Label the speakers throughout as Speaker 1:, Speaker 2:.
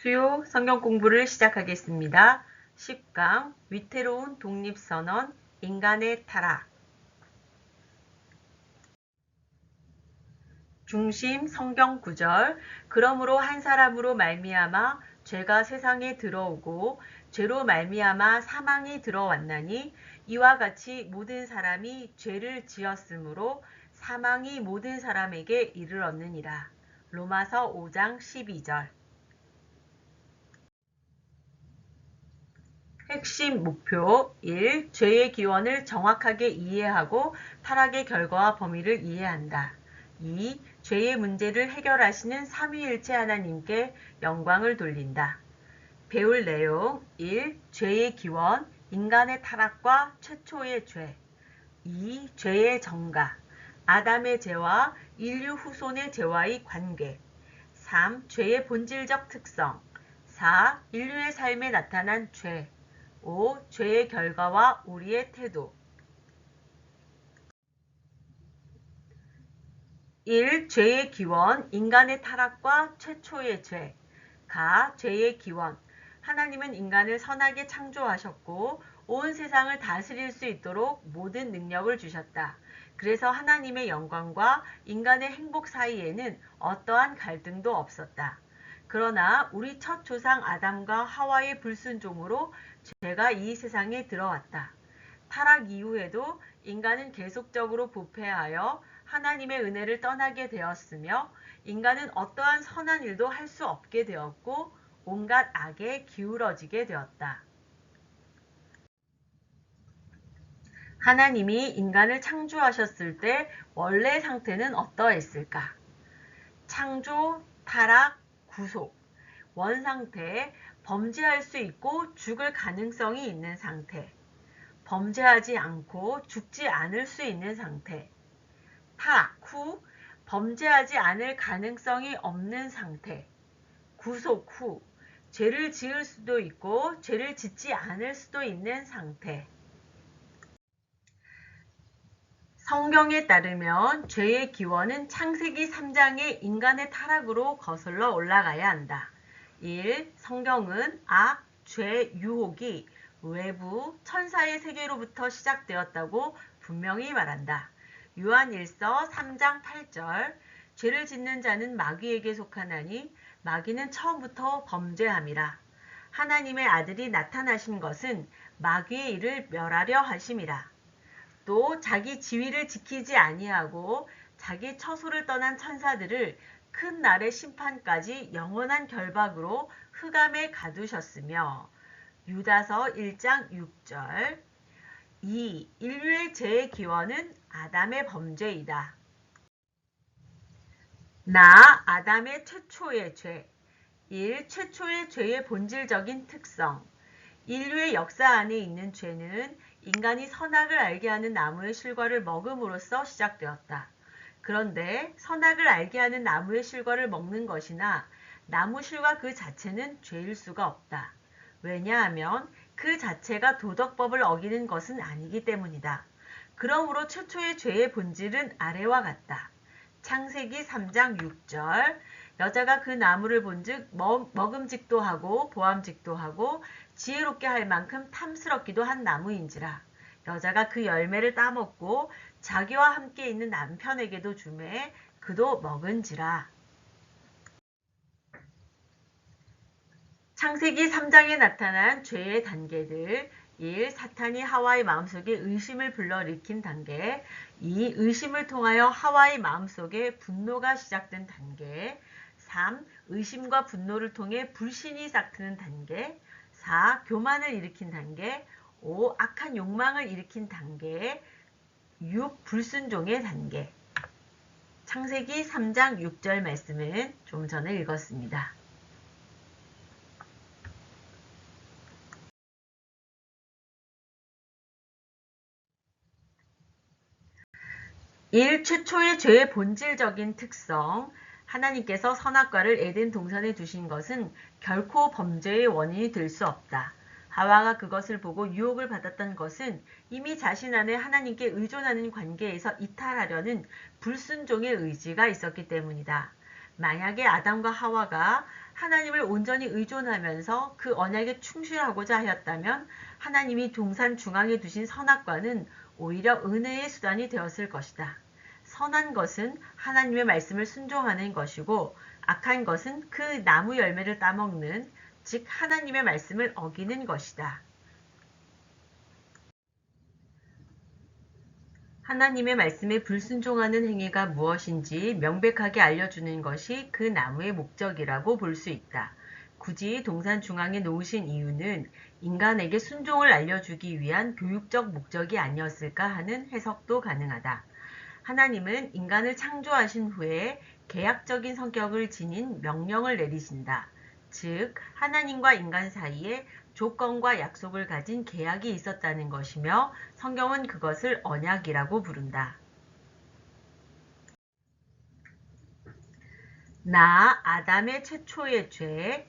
Speaker 1: 수요 성경 공부를 시작하겠습니다. 10강 위태로운 독립선언 인간의 타락 중심 성경 구절 그러므로 한 사람으로 말미암아 죄가 세상에 들어오고 죄로 말미암아 사망이 들어왔나니 이와 같이 모든 사람이 죄를 지었으므로 사망이 모든 사람에게 이르렀느니라. 로마서 5장 12절 핵심 목표 1. 죄의 기원을 정확하게 이해하고 타락의 결과와 범위를 이해한다. 2. 죄의 문제를 해결하시는 삼위일체 하나님께 영광을 돌린다. 배울 내용 1. 죄의 기원, 인간의 타락과 최초의 죄 2. 죄의 정가, 아담의 죄와 인류 후손의 죄와의 관계 3. 죄의 본질적 특성 4. 인류의 삶에 나타난 죄 5. 죄의 결과와 우리의 태도 1. 죄의 기원, 인간의 타락과 최초의 죄 가. 죄의 기원 하나님은 인간을 선하게 창조하셨고 온 세상을 다스릴 수 있도록 모든 능력을 주셨다. 그래서 하나님의 영광과 인간의 행복 사이에는 어떠한 갈등도 없었다. 그러나 우리 첫 조상 아담과 하와의 불순종으로 죄가 이 세상에 들어왔다. 타락 이후에도 인간은 계속적으로 부패하여 하나님의 은혜를 떠나게 되었으며 인간은 어떠한 선한 일도 할 수 없게 되었고 온갖 악에 기울어지게 되었다. 하나님이 인간을 창조하셨을 때 원래 상태는 어떠했을까? 창조, 타락, 구속, 원상태, 범죄할 수 있고 죽을 가능성이 있는 상태, 범죄하지 않고 죽지 않을 수 있는 상태, 타락 후 범죄하지 않을 가능성이 없는 상태, 구속 후 죄를 지을 수도 있고 죄를 짓지 않을 수도 있는 상태. 성경에 따르면 죄의 기원은 창세기 3장의 인간의 타락으로 거슬러 올라가야 한다. 1. 성경은 악, 죄, 유혹이 외부 천사의 세계로부터 시작되었다고 분명히 말한다. 요한일서 3장 8절 죄를 짓는 자는 마귀에게 속하나니 마귀는 처음부터 범죄함이라. 하나님의 아들이 나타나신 것은 마귀의 일을 멸하려 하심이라. 또 자기 지위를 지키지 아니하고 자기 처소를 떠난 천사들을 큰 날의 심판까지 영원한 결박으로 흑암에 가두셨으며 유다서 1장 6절 2. 인류의 죄의 기원은 아담의 범죄이다. 나 아담의 최초의 죄 1. 최초의 죄의 본질적인 특성 인류의 역사 안에 있는 죄는 인간이 선악을 알게 하는 나무의 실과를 먹음으로써 시작되었다. 그런데 선악을 알게 하는 나무의 실과를 먹는 것이나 나무 실과 그 자체는 죄일 수가 없다. 왜냐하면 그 자체가 도덕법을 어기는 것은 아니기 때문이다. 그러므로 최초의 죄의 본질은 아래와 같다. 창세기 3장 6절 여자가 그 나무를 본즉 먹음직도 하고 보암직도 하고 지혜롭게 할 만큼 탐스럽기도 한 나무인지라. 여자가 그 열매를 따먹고 자기와 함께 있는 남편에게도 주매 그도 먹은지라. 창세기 3장에 나타난 죄의 단계들 1. 사탄이 하와의 마음속에 의심을 불러일으킨 단계 2. 의심을 통하여 하와의 마음속에 분노가 시작된 단계 3. 의심과 분노를 통해 불신이 싹트는 단계 4. 교만을 일으킨 단계 5. 악한 욕망을 일으킨 단계 6. 불순종의 단계 창세기 3장 6절 말씀은 좀 전에 읽었습니다. 1. 최초의 죄의 본질적인 특성 하나님께서 선악과를 에덴 동산에 두신 것은 결코 범죄의 원인이 될 수 없다. 하와가 그것을 보고 유혹을 받았던 것은 이미 자신 안에 하나님께 의존하는 관계에서 이탈하려는 불순종의 의지가 있었기 때문이다. 만약에 아담과 하와가 하나님을 온전히 의존하면서 그 언약에 충실하고자 하였다면 하나님이 동산 중앙에 두신 선악과는 오히려 은혜의 수단이 되었을 것이다. 선한 것은 하나님의 말씀을 순종하는 것이고 악한 것은 그 나무 열매를 따먹는, 즉 하나님의 말씀을 어기는 것이다. 하나님의 말씀에 불순종하는 행위가 무엇인지 명백하게 알려주는 것이 그 나무의 목적이라고 볼 수 있다. 굳이 동산 중앙에 놓으신 이유는 인간에게 순종을 알려주기 위한 교육적 목적이 아니었을까 하는 해석도 가능하다. 하나님은 인간을 창조하신 후에 계약적인 성격을 지닌 명령을 내리신다. 즉, 하나님과 인간 사이에 조건과 약속을 가진 계약이 있었다는 것이며 성경은 그것을 언약이라고 부른다. 아담의 최초의 죄,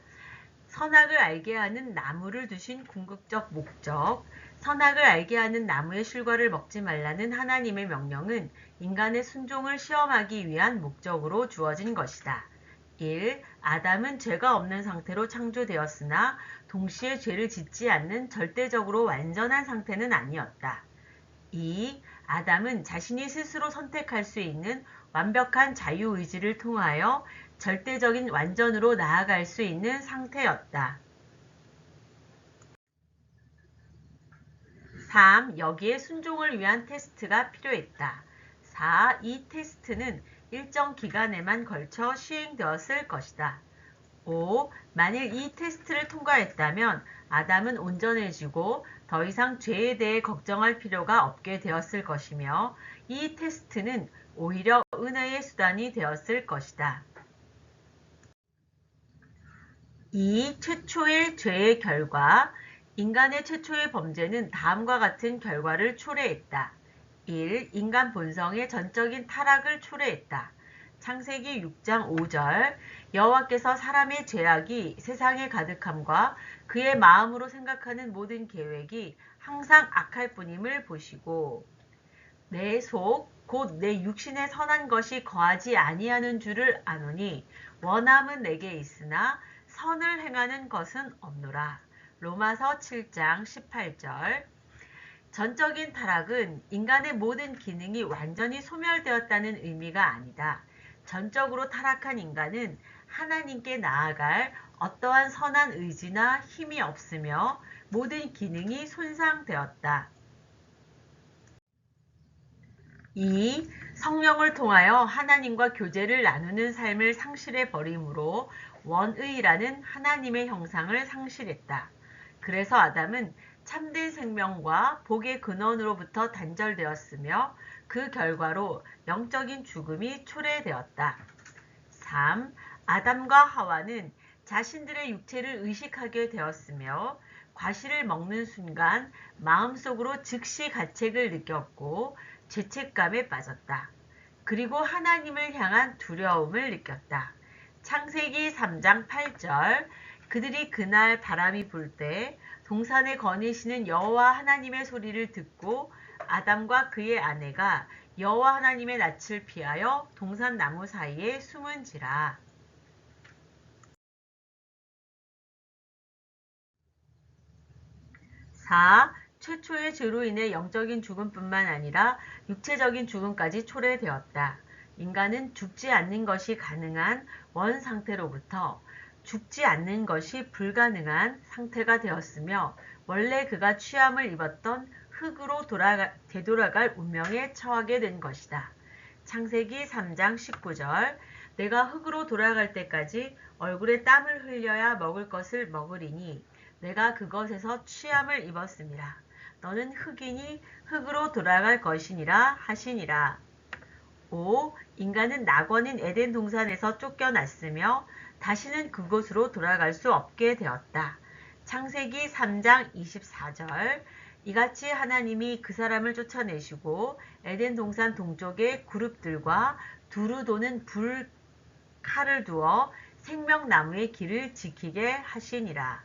Speaker 1: 선악을 알게 하는 나무를 두신 궁극적 목적, 선악을 알게 하는 나무의 실과를 먹지 말라는 하나님의 명령은 인간의 순종을 시험하기 위한 목적으로 주어진 것이다. 1. 아담은 죄가 없는 상태로 창조되었으나 동시에 죄를 짓지 않는 절대적으로 완전한 상태는 아니었다. 2. 아담은 자신이 스스로 선택할 수 있는 완벽한 자유의지를 통하여 절대적인 완전으로 나아갈 수 있는 상태였다. 3. 여기에 순종을 위한 테스트가 필요했다. 4. 이 테스트는 일정 기간에만 걸쳐 시행되었을 것이다. 5. 만일 이 테스트를 통과했다면 아담은 온전해지고 더 이상 죄에 대해 걱정할 필요가 없게 되었을 것이며 이 테스트는 오히려 은혜의 수단이 되었을 것이다. 이 최초의 죄의 결과, 인간의 최초의 범죄는 다음과 같은 결과를 초래했다. 1. 인간 본성의 전적인 타락을 초래했다. 창세기 6장 5절 여호와께서 사람의 죄악이 세상에 가득함과 그의 마음으로 생각하는 모든 계획이 항상 악할 뿐임을 보시고 내 속 곧 내 육신에 선한 것이 거하지 아니하는 줄을 아노니 원함은 내게 있으나 선을 행하는 것은 없노라. 로마서 7장 18절 전적인 타락은 인간의 모든 기능이 완전히 소멸되었다는 의미가 아니다. 전적으로 타락한 인간은 하나님께 나아갈 어떠한 선한 의지나 힘이 없으며 모든 기능이 손상되었다. 2. 성령을 통하여 하나님과 교제를 나누는 삶을 상실해 버림으로 원의라는 하나님의 형상을 상실했다. 그래서 아담은 참된 생명과 복의 근원으로부터 단절되었으며 그 결과로 영적인 죽음이 초래되었다. 3. 아담과 하와는 자신들의 육체를 의식하게 되었으며 과실을 먹는 순간 마음속으로 즉시 가책을 느꼈고 죄책감에 빠졌다. 그리고 하나님을 향한 두려움을 느꼈다. 창세기 3장 8절 그들이 그날 바람이 불 때 동산에 거니시는 여호와 하나님의 소리를 듣고 아담과 그의 아내가 여호와 하나님의 낯을 피하여 동산 나무 사이에 숨은지라. 4. 최초의 죄로 인해 영적인 죽음뿐만 아니라 육체적인 죽음까지 초래되었다. 인간은 죽지 않는 것이 가능한 원 상태로부터 죽지 않는 것이 불가능한 상태가 되었으며 원래 그가 취함을 입었던 흙으로 되돌아갈 운명에 처하게 된 것이다. 창세기 3장 19절 내가 흙으로 돌아갈 때까지 얼굴에 땀을 흘려야 먹을 것을 먹으리니 내가 그것에서 취함을 입었습니다. 너는 흙이니 흙으로 돌아갈 것이니라 하시니라. 5. 인간은 낙원인 에덴 동산에서 쫓겨났으며 다시는 그곳으로 돌아갈 수 없게 되었다. 창세기 3장 24절 이같이 하나님이 그 사람을 쫓아내시고 에덴 동산 동쪽의 그룹들과 두루 도는 불 칼을 두어 생명나무의 길을 지키게 하시니라.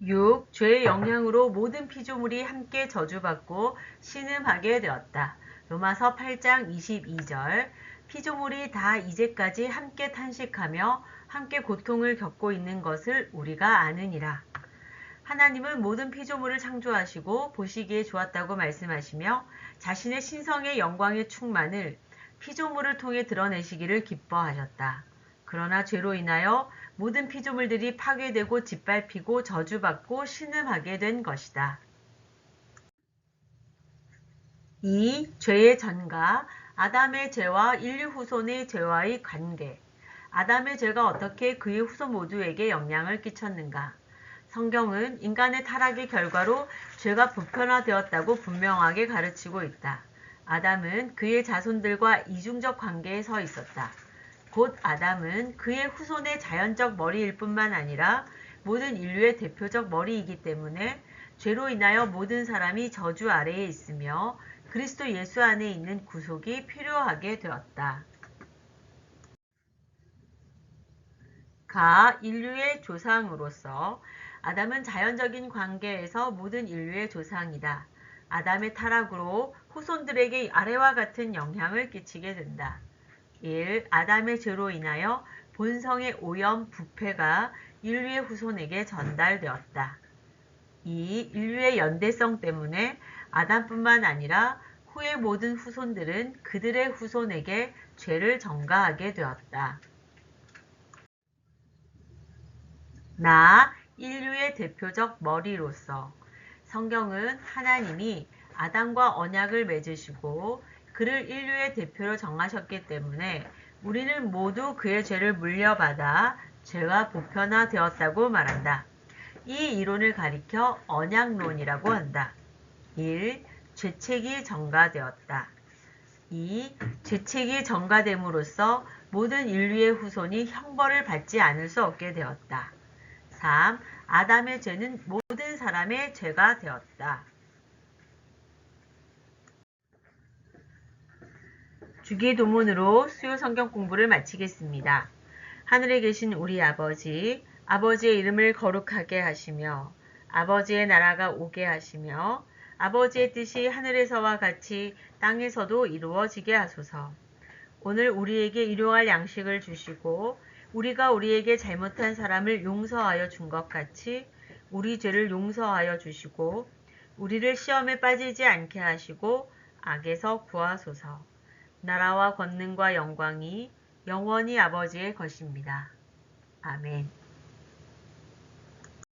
Speaker 1: 6. 죄의 영향으로 모든 피조물이 함께 저주받고 신음하게 되었다. 로마서 8장 22절 피조물이 다 이제까지 함께 탄식하며 함께 고통을 겪고 있는 것을 우리가 아느니라. 하나님은 모든 피조물을 창조하시고 보시기에 좋았다고 말씀하시며 자신의 신성의 영광의 충만을 피조물을 통해 드러내시기를 기뻐하셨다. 그러나 죄로 인하여 모든 피조물들이 파괴되고 짓밟히고 저주받고 신음하게 된 것이다. 2. 죄의 전가, 아담의 죄와 인류 후손의 죄와의 관계. 아담의 죄가 어떻게 그의 후손 모두에게 영향을 끼쳤는가? 성경은 인간의 타락의 결과로 죄가 보편화되었다고 분명하게 가르치고 있다. 아담은 그의 자손들과 이중적 관계에 서 있었다. 곧 아담은 그의 후손의 자연적 머리일 뿐만 아니라 모든 인류의 대표적 머리이기 때문에 죄로 인하여 모든 사람이 저주 아래에 있으며 그리스도 예수 안에 있는 구속이 필요하게 되었다. 가 인류의 조상으로서 아담은 자연적인 관계에서 모든 인류의 조상이다. 아담의 타락으로 후손들에게 아래와 같은 영향을 끼치게 된다. 1. 아담의 죄로 인하여 본성의 오염, 부패가 인류의 후손에게 전달되었다. 2. 인류의 연대성 때문에 아담뿐만 아니라 후의 모든 후손들은 그들의 후손에게 죄를 전가하게 되었다. 나, 인류의 대표적 머리로서 성경은 하나님이 아담과 언약을 맺으시고 그를 인류의 대표로 정하셨기 때문에 우리는 모두 그의 죄를 물려받아 죄가 보편화되었다고 말한다. 이 이론을 가리켜 언약론이라고 한다. 1. 죄책이 전가되었다. 2. 죄책이 전가됨으로써 모든 인류의 후손이 형벌을 받지 않을 수 없게 되었다. 3. 아담의 죄는 모든 사람의 죄가 되었다. 주기도문으로 수요 성경 공부를 마치겠습니다. 하늘에 계신 우리 아버지, 아버지의 이름을 거룩하게 하시며 아버지의 나라가 오게 하시며 아버지의 뜻이 하늘에서와 같이 땅에서도 이루어지게 하소서. 오늘 우리에게 일용할 양식을 주시고 우리가 우리에게 잘못한 사람을 용서하여 준 것 같이 우리 죄를 용서하여 주시고 우리를 시험에 빠지지 않게 하시고 악에서 구하소서. 나라와 권능과 영광이 영원히 아버지의 것입니다. 아멘.